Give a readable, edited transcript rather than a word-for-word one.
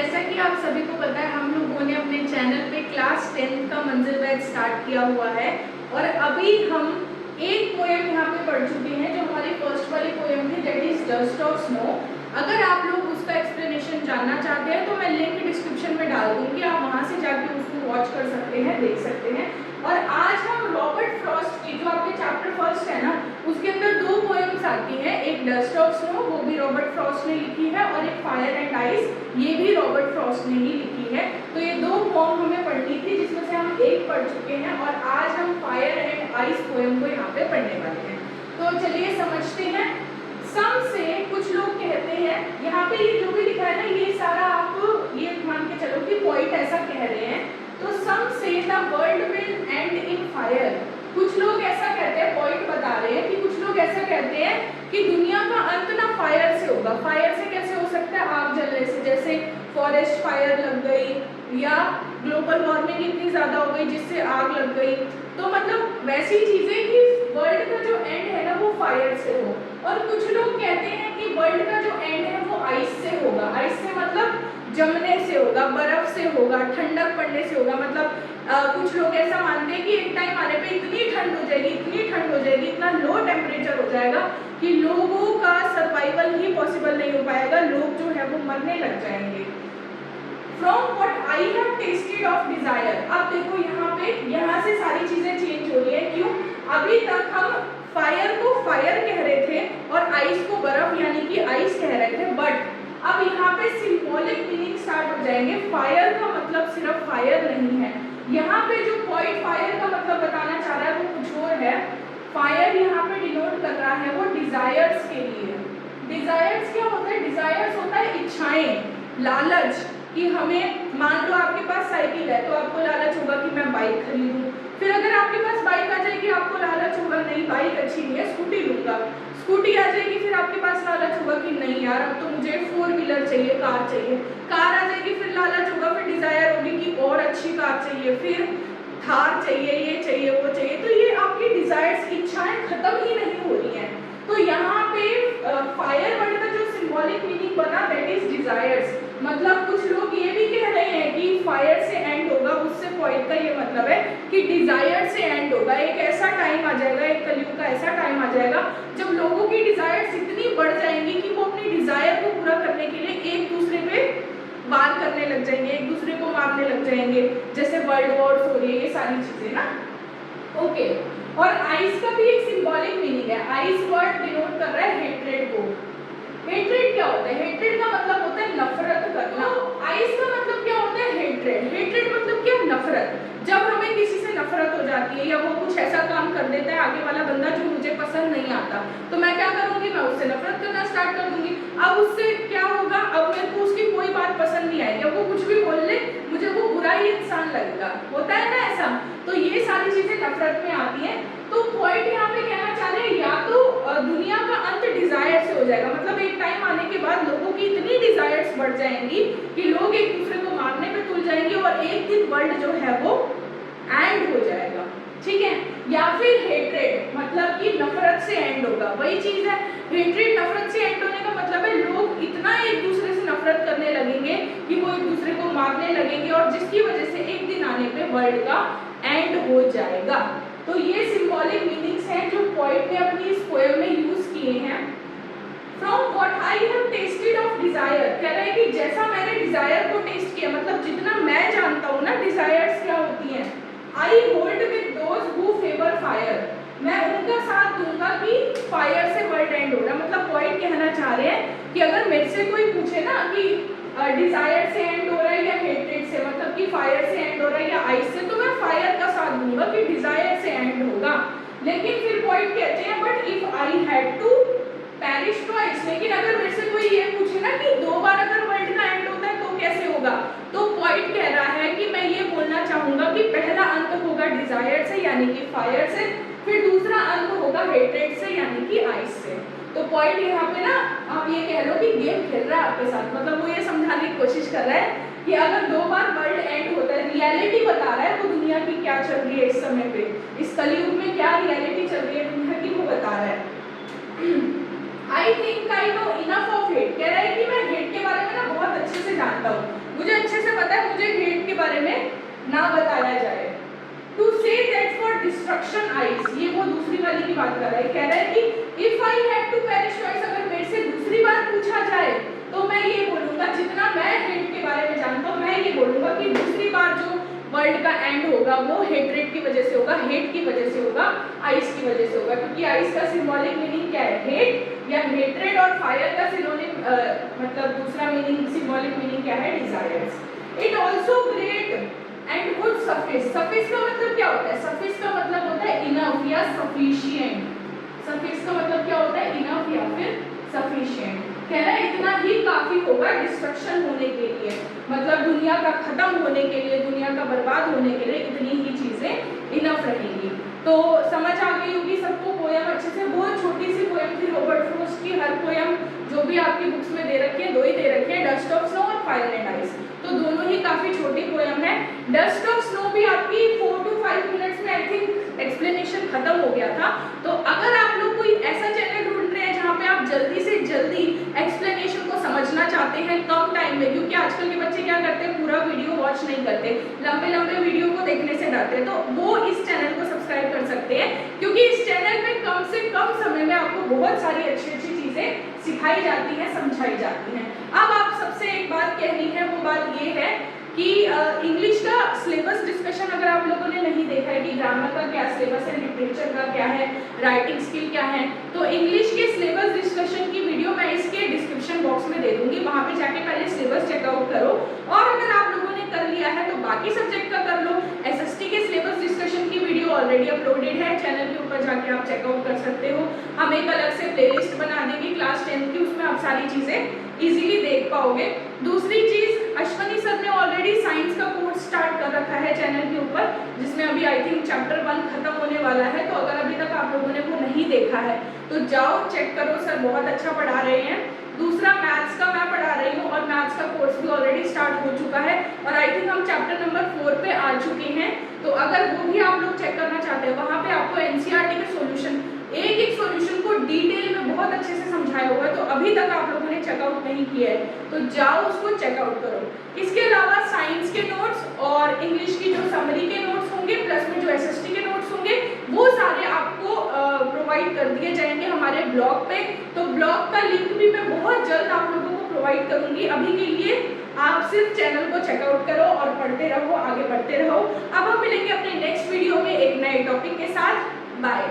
जैसा कि आप सभी को पता है, हम लोगों ने अपने चैनल पे क्लास 10th का मंजिल बैच स्टार्ट किया हुआ है और अभी हम एक पोएम यहाँ पे पढ़ चुके हैं जो हमारी फर्स्ट वाली पोएम थी, that is dust of snow. अगर आप लोग उसका एक्सप्लेनेशन जानना चाहते हैं तो मैं लिंक डिस्क्रिप्शन में डाल दूंगी, आप वहाँ से जाके उसको वॉच कर सकते हैं, देख सकते हैं। और आज हम रॉबर्ट फ्रॉस्ट की, जो आपके चैप्टर फर्स्ट है ना, उसके अंदर दो पोएम्स आती हैं, एक डस्ट ऑफ स्नो वो भी रॉबर्ट फ्रॉस्ट ने लिखी है और एक फायर एंड आइस ये भी रॉबर्ट फ्रॉस्ट ने ही लिखी है। तो ये दो पोएम हमें पढ़नी थी जिसमें से हम एक पढ़ चुके हैं और आज हम फायर एंड आइस पोएम को यहाँ पे पढ़ने वाले हैं। तो चलिए समझते हैं। सम से कुछ लोग कहते हैं, यहाँ पे ये जो भी लिखा है ना, ये सारा आप ये मान के चलो कि पोइट ऐसा कह रहे हैं। तो सम से the world will and in fire, कुछ लोग ऐसा कहते हैं, पॉइंट बता रहे हैं कि कुछ लोग ऐसा कहते हैं कि दुनिया का अंत ना फायर से होगा। फायर से कैसे हो सकता है? आग जलने से, जैसे फॉरेस्ट फायर लग गई या ग्लोबल वार्मिंग इतनी ज्यादा हो गई जिससे आग लग गई। तो मतलब वैसी चीजें कि वर्ल्ड का जो एंड है ना वो फायर से हो। और कुछ लोग कहते हैं कि वर्ल्ड का जो एंड है वो आइस से होगा। आइस से मतलब जमने से होगा, बर्फ से होगा, ठंडक पड़ने से होगा। मतलब कुछ लोग ऐसा मानते हैं कि एक टाइम आने पे इतनी ठंड हो जाएगी, इतनी ठंड हो जाएगी, इतना लो टेम्परेचर हो जाएगा कि लोगों का सर्वाइवल ही पॉसिबल नहीं हो पाएगा, लोग जो है वो मरने लग जाएंगे। From what I have tasted of desire, अब देखो यहाँ से सारी चीजें चेंज हो रही है। क्यों? अभी तक हम फायर को फायर कह रहे थे और आइस को बर्फ यानी कि आइस कह रहे थे, बट अब यहाँ पे सिंबॉलिक मीनिंग स्टार्ट हो जाएंगे। फायर का मतलब सिर्फ फायर नहीं है। यहाँ पे जो पॉइंट फायर का मतलब बताना चाह रहा है वो कुछ और है। फायर यहाँ पे डिनोट कर रहा है वो डिजायर्स के लिए। डिजायर्स क्या होता है? डिजायर्स होता है इच्छाएं, लालच, कि हमें, मान लो आपके पास साइकिल है तो आपको लालच होगा कि मैं बाइक खरीदूं। फिर अगर आपके पास बाइक आ जाएगी आपको लालच होगा नहीं बाइक अच्छी नहीं है, स्कूटी लूंगा। स्कूटी आ जाएगी फिर आपके पास लालच होगा कि नहीं यार अब तो मुझे 4 व्हीलर चाहिए, कार चाहिए। कार आ जाएगी फिर लालच होगा, फिर डिजायर होगी कि और अच्छी कार चाहिए, फिर थार चाहिए, ये चाहिए, वो चाहिए। तो ये आपकी डिजायर्स, इच्छाएं खत्म ही नहीं हो रही हैं। तो यहाँ पे फायर वर्ड का जो सिंबॉलिक मीनिंग बना दैट इज डिजायर्स। मतलब कुछ लोग ये भी कह रहे हैं कि फायर से एंड होगा, उससे पॉइंट का ये मतलब है कि डिजायर से एंड होगा। एक ऐसा टाइम आ जाएगा, एक कलयुग का ऐसा टाइम आ जाएगा जब लोगों की डिजायर्स इतनी बढ़ जाएंगी कि वो अपनी डिजायर को पूरा करने के लिए एक दूसरे पे वार करने लग जाएंगे, एक दूसरे को मारने लग जाएंगे, जैसे वर्ल्ड वॉर्स हो रही है, ये सारी चीजें ना। ओके, और आइस का भी एक सिंबॉलिक मीनिंग है। आइस वर्ड डिनोट कर रहा है हेट्रेड को। हेट्रेड क्या होता है? हेट्रेड का मतलब होता है नफरत करना। आइस का मतलब क्या होता है? हेट्रेड। हेट्रेड मतलब क्या? नफरत। जब हमें किसी से नफरत हो जाती है या वो कुछ ऐसा काम कर देता है आगे वाला बंदा जो मुझे पसंद नहीं आता, तो मैं क्या करूंगी? मैं उससे नफरत करना स्टार्ट कर दूंगी। अब उससे क्या होगा? अब मेरे को उसकी कोई बात पसंद नहीं आएगी, अब वो कुछ भी बोल ले मुझे वो बुरा ही इंसान लगेगा। होता है ना ऐसा? तो ये सारी चीजें नफरत में आती हैं। तो पॉइंट यहाँ पे कहना चाह रहे हैं या तो दुनिया का अंत डिजायर से हो जाएगा, मतलब एक टाइम आने के बाद लोगों की इतनी डिजायर्स बढ़ जाएंगी कि लोग एक दूसरे को मारने पे तुल जाएंगे और एक दिन वर्ल्ड जो है वो एंड हो जाएगा। ठीक है? या फिर हेट्रेड मतलब कि नफरत से एंड होगा, वही चीज है। हेट्रेड नफरत से एंड होने का मतलब है लोग इतना एक दूसरे से नफरत करने लगेंगे कि वो एक दूसरे को मारने लगेंगे और जिसकी वजह से एक दिन आने पे वर्ल्ड का एंड हो जाएगा। तो ये सिंबॉलिक मीनिंग्स हैं जो पोएट ने अपनी इस पोएम में यूज किए हैं। From what I have tested of desire, कह रहे हैं कि जैसा मैंने डिजायर को टेस्ट किया, मतलब जितना मैं जानता हूँ ना डिजायर्स क्या होती हैं। I hold with those who favour fire, मैं उनका साथ दूंगा कि फायर से वर्ल्ड एंड हो रहा। मतलब पॉइंट कहना चाह रहे हैं कि अगर मेरे से कोई पूछे ना कि डिजायर से एंड हो रहा है या हेट्रेड से, मतलब कि फायर से एंड हो रहा है या आइस से, तो मैं फायर का साथ दूंगा कि डिजायर से एंड होगा। लेकिन फिर पॉइंट कहते हैं but if I had to perish twice, लेकिन अगर मेरे से कोई ये पूछे ना कि 2 बार अगर वर्ल्ड का एंड होता है तो कैसे होगा, तो पॉइंट कह रहा है कि मैं ये बोलना चाहूंगा कि पहला अंत होगा डिजायर से यानी कि फायर से, फिर दूसरा अंत होगा हेट्रेड से यानी कि आइस से। तो पॉइंट यहाँ पे ना आप ये कह लो कि गेम खेल रहा है आपके साथ, मतलब वो ये समझाने की कोशिश कर रहा है कि अगर 2 बार वर्ल्ड एंड होता है, रियलिटी बता रहा है वो दुनिया की क्या चल रही है इस समय पे, इस कलयुग में क्या रियलिटी चल रही है दुनिया की, वो बता रहा है। I think I know enough of hate, कह रहा है कि मैं हेट के बारे में ना बहुत अच्छे से जानता हूँ, चाहता है मुझे हेट के बारे में ना बताया जाए। To say that for destruction eyes, ये वो दूसरी वाली की बात कर रहा है। कह रहा है कि if I had to perish twice, अगर मेरे से दूसरी बार पूछा जाए तो मैं ये बोलूंगा, जितना मैं हेट के बारे में जानता हूँ मैं ये बोलूंगा कि दूसरी बार जो वर्ल्ड का एंड होगा वो हेट्रेड की वजह से होगा, हेट की वजह से होगा, आइस की वजह से होगा। क्योंकि आइस का सिंबॉलिक मीनिंग क्या है, हेट या हेट्रेड, और फायर का सिनोनिम मतलब दूसरा मीनिंग, सिंबॉलिक मीनिंग क्या है, desires. It also great and good suffice, suffice का मतलब क्या होता है, सफिस का मतलब होता है इनफ या सफिशिएंट। सफिस का मतलब क्या होता है, इनफ या फिर सफिशिएंट। कह रहा है इतना ही काफी होगा डिस्ट्रक्शन होने के लिए, मतलब दुनिया का खत्म होने के लिए, दुनिया का बर्बाद होने के लिए इतनी ही चीजें इनफ रहेंगी। तो समझ आ गई होगी सबको पोयम अच्छे से। बहुत छोटी सी पोयम थी रॉबर्ट फ्रॉस्ट की। हर पोयम जो भी आपकी बुक्स में दे रखी है, दो ही दे रखी है, डस्ट ऑफ स्नो और फायर एंड आइस, तो दोनों ही काफी छोटी पोयम है। डस्ट ऑफ स्नो भी आपकी 4 to 5 मिनट्स में आई थिंक एक्सप्लेनेशन खत्म हो गया था। तो अगर आप लोग कोई ऐसा चैनल ढूंढ रहे हैं जहाँ पे आप जल्दी से जल्दी एक्सप्लेनेशन को समझना चाहते हैं कम टाइम में, क्योंकि आजकल के बच्चे क्या करते हैं, पूरा वीडियो वॉच नहीं करते, लंबे लंबे वीडियो को देखने से डरते हैं, तो वो इस चैनल को सब्सक्राइब कर सकते हैं। क्योंकि इस चैनल में कम से कम समय में आपको बहुत सारी अच्छी अच्छी चीजें सिखाई जाती हैं, समझाई जाती हैं। अब आप सबसे एक बात कहनी है, वो बात ये है कि इंग्लिश का सिलेबस डिस्कशन अगर आप लोगों ने नहीं देखा है कि ग्रामर का क्या सिलेबस है, लिटरेचर का क्या है, राइटिंग स्किल क्या है, तो इंग्लिश के सिलेबस डिस्कशन की वीडियो मैं इसके डिस्क्रिप्शन बॉक्स में दे दूंगी, वहां पे जाके पहले सिलेबस चेकआउट करो। और अगर आप लोगों ने कर लिया है तो बाकी सब्जेक्ट का कर लो। एसएसटी के सिलेबस डिस्कशन की वीडियो ऑलरेडी अपलोडेड है, चैनल के ऊपर जाके आप चेकआउट कर सकते हो। हम एक अलग से प्लेलिस्ट बना देंगे क्लास 10 की, उसमें आप सारी चीजें इजीली देख पाओगे। दूसरी चीज, अश्वनी सर ने ऑलरेडी साइंस का कोर्स स्टार्ट कर रखा है चैनल के ऊपर, जिसमें अभी आई थिंक चैप्टर 1 खत्म होने वाला है। तो अगर अभी तक आप लोगों ने वो नहीं देखा है तो जाओ चेक करो, सर बहुत अच्छा पढ़ा रहे हैं। दूसरा मैथ्स का मैं पढ़ा रही हूँ और मैथ्स का कोर्स भी ऑलरेडी स्टार्ट हो चुका है और आई थिंक हम चैप्टर नंबर 4 पे आ चुके हैं। तो अगर वो भी आप लोग चेक करना चाहते हैं, वहाँ पे आपको एनसीईआरटी के सॉल्यूशन, एक एक सॉल्यूशन को डिटेल में बहुत अच्छे से समझाया हुआ है। तो अभी तक आप लोगों ने चेकआउट नहीं किया है तो जाओ उसको चेकआउट करो। इसके अलावा साइंस के नोट्स और इंग्लिश की जो समरी के नोट्स होंगे, प्लस में जो एसएसटी के नोट्स होंगे, वो सारे आपको प्रोवाइड कर दिए जाएंगे हमारे ब्लॉग पे। तो ब्लॉग का लिंक भी मैं बहुत जल्द आप लोगों को प्रोवाइड करूंगी। अभी के लिए आप सिर्फ चैनल को चेकआउट करो और पढ़ते रहो, आगे बढ़ते रहो। अब हम मिलेंगे अपने नेक्स्ट वीडियो में एक नए टॉपिक के साथ। बाय।